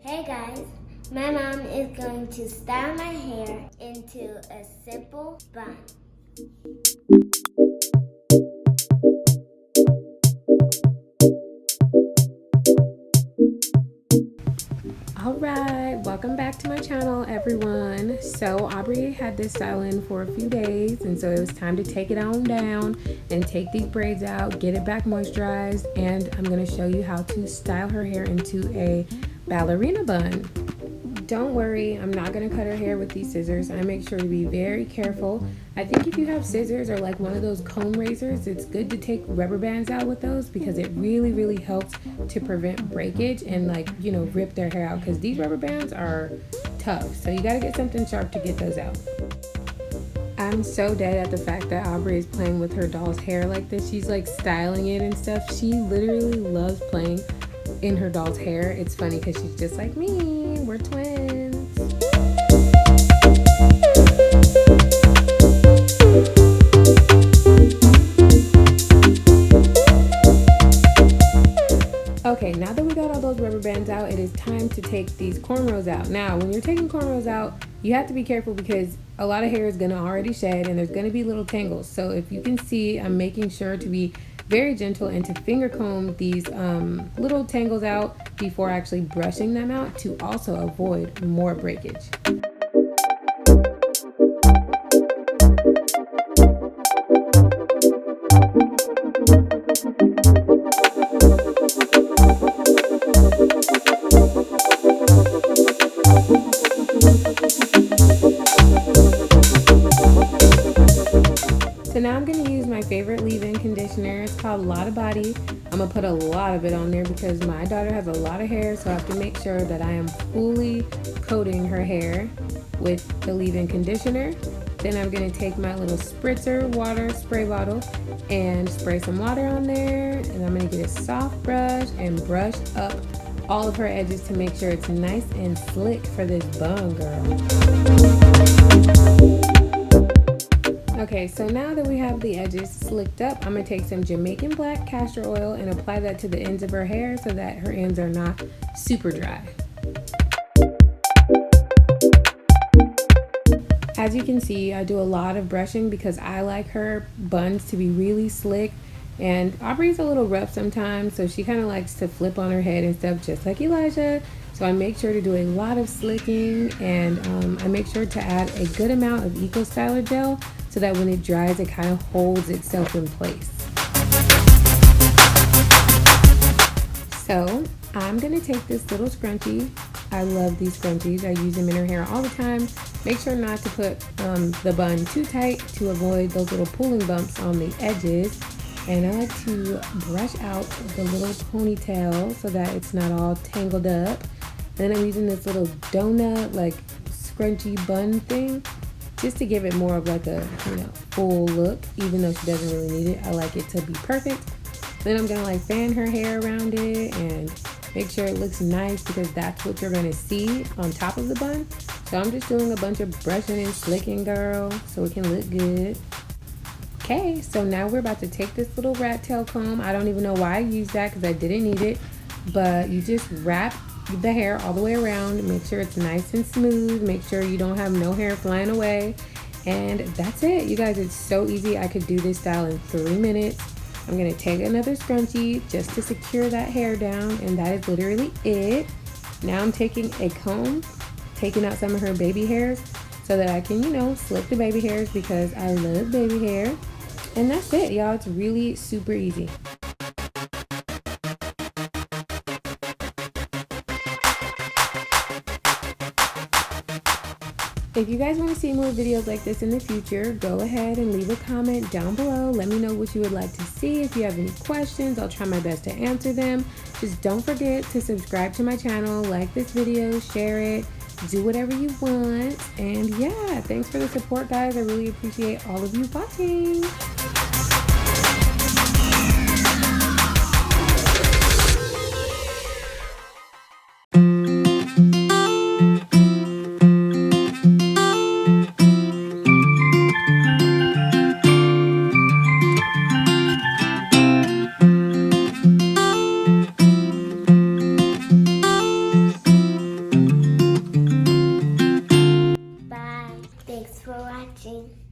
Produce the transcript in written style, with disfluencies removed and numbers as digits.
Hey guys, my mom is going to style my hair into a simple bun. Alright, welcome back to my channel everyone. So Aubrey had this style in for a few days, and so it was time to take it on down and take these braids out, get it back moisturized, and I'm going to show you how to style her hair into a ballerina bun. Don't worry, I'm not going to cut her hair with these scissors. I make sure to be very careful. I think if you have scissors or like one of those comb razors, it's good to take rubber bands out with those because it really helps to prevent breakage and rip their hair out, because these rubber bands are tough. So you got to get something sharp to get those out. I'm so dead at the fact that Aubrey is playing with her doll's hair like this. She's like styling it and stuff. She literally loves playing in her doll's hair. It's funny because she's just like me. We're twins. Okay, now that we got all those rubber bands out, it is time to take these cornrows out. Now, when you're taking cornrows out, you have to be careful because a lot of hair is going to already shed and there's going to be little tangles. So if you can see, I'm making sure to be very gentle and to finger comb these little tangles out before actually brushing them out to also avoid more breakage. So now I'm going to use my favorite leave-in conditioner. It's called Lotta Body. I'm going to put a lot of it on there because my daughter has a lot of hair, so I have to make sure that I am fully coating her hair with the leave-in conditioner. Then I'm going to take my little spritzer water spray bottle and spray some water on there. And I'm going to get a soft brush and brush up all of her edges to make sure it's nice and slick for this bun, girl. Okay, so now that we have the edges slicked up, I'm going to take some Jamaican black castor oil and apply that to the ends of her hair so that her ends are not super dry. As you can see, I do a lot of brushing because I like her buns to be really slick, and Aubrey's a little rough sometimes, so she kind of likes to flip on her head and stuff just like Elijah. So I make sure to do a lot of slicking, and I make sure to add a good amount of Eco Styler gel so that when it dries, it kind of holds itself in place. So I'm gonna take this little scrunchie. I love these scrunchies. I use them in her hair all the time. Make sure not to put the bun too tight to avoid those little pulling bumps on the edges. And I like to brush out the little ponytail so that it's not all tangled up. And then I'm using this little donut like scrunchy bun thing just to give it more of like a full look, even though she doesn't really need it. I like it to be perfect. Then I'm gonna like fan her hair around it and make sure it looks nice because that's what you're gonna see on top of the bun. So I'm just doing a bunch of brushing and slicking, girl, so it can look good. Okay, so now we're about to take this little rat tail comb. I don't even know why I used that because I didn't need it, but you just wrap the hair all the way around, make sure it's nice and smooth, make sure you don't have no hair flying away, and that's it, you guys. It's so easy. I could do this style in 3 minutes. I'm gonna take another scrunchie just to secure that hair down, and that is literally it. Now I'm taking a comb, taking out some of her baby hairs so that I can slip the baby hairs because I love baby hair. And that's it, y'all. It's really super easy. If you guys want to see more videos like this in the future, go ahead and leave a comment down below. Let me know what you would like to see. If you have any questions, I'll try my best to answer them. Just don't forget to subscribe to my channel, like this video, share it, do whatever you want. And yeah, thanks for the support, guys. I really appreciate all of you watching. watching.